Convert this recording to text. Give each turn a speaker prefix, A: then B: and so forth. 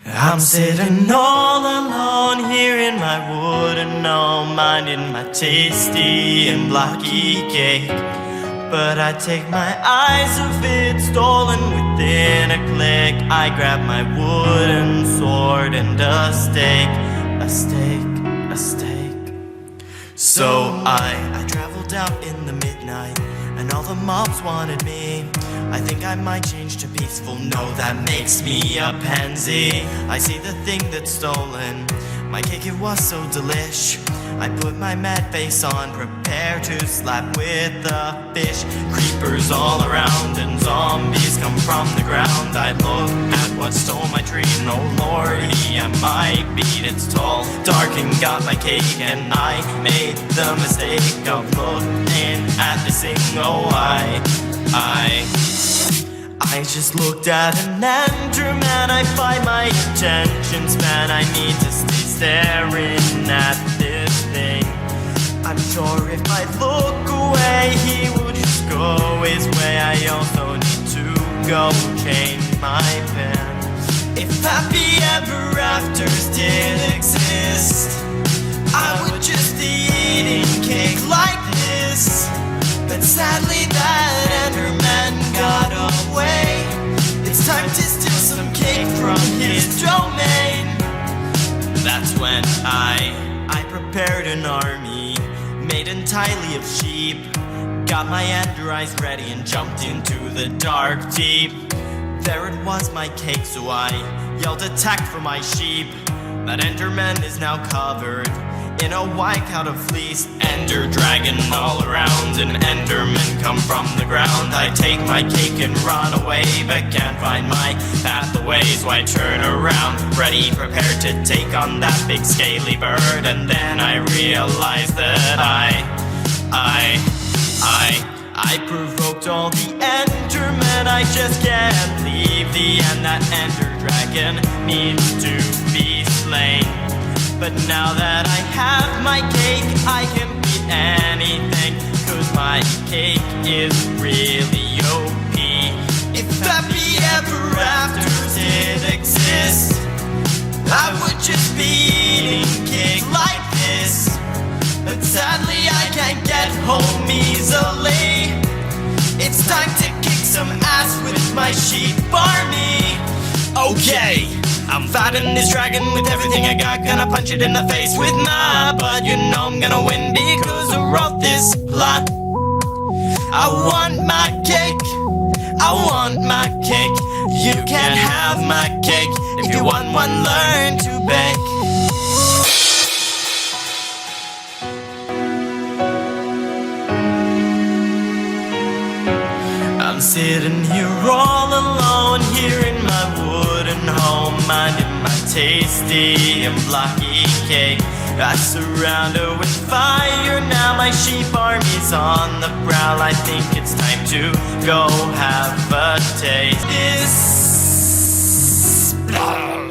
A: I'm sitting all alone here in my wooden home, minding my tasty and blocky cake. But I take my eyes off it, stolen within a click. I grab my wooden sword and a stake, a stake, a stake. So I traveled out in the midnight, and all the mobs wanted me. I think I might change to peaceful, no, that makes me a pansy. I see the thing that's stolen, my cake, it was so delish. I put my mad face on, prepare to slap with the fish. Creepers all around and zombies come from the ground. I look at what stole my tree, and oh lordy, I might beat its tall dark and got my cake. And I made the mistake of looking at this thing. Oh, I just looked at an Enderman. I find my attention span, I need to stay staring at this thing. I'm sure if I look away, he will just go his way. I also need to go change my pen. If happy ever afters did exist, I would just be eating cake like this. But sadly that Enderman got away. It's time to steal some cake from his domain. That's when I prepared an army made entirely of sheep. Got my ender eyes ready and jumped into the dark deep. There it was, my cake, so I yelled attack for my sheep. That Enderman is now covered in a white coat of fleece. Ender dragon all around, and Endermen come from the ground. I take my cake and run away, but can't find my pathway. So I turn around, ready, prepared to take on that big scaly bird. And then I realize that I provoked all the Endermen. I just can't leave the end. That Ender dragon needs to be slain. But now that I have my cake, I can beat anything, 'cause my cake is really OP. If happy ever afters did exist, I would just be eating cake like this. But sadly I can't get home easily. It's time to kick some ass with my sheep army. Okay, I'm fighting this dragon with everything I got. Gonna punch it in the face with my butt. You know I'm gonna win because I wrote this plot. I want my cake, I want my cake. You can't have my cake. If you want one, learn to bake. I'm sitting here all alone here in my wooden home, minding my tasty and blocky cake. I surround her with fire, now my sheep army's on the prowl. I think it's time to go have a taste.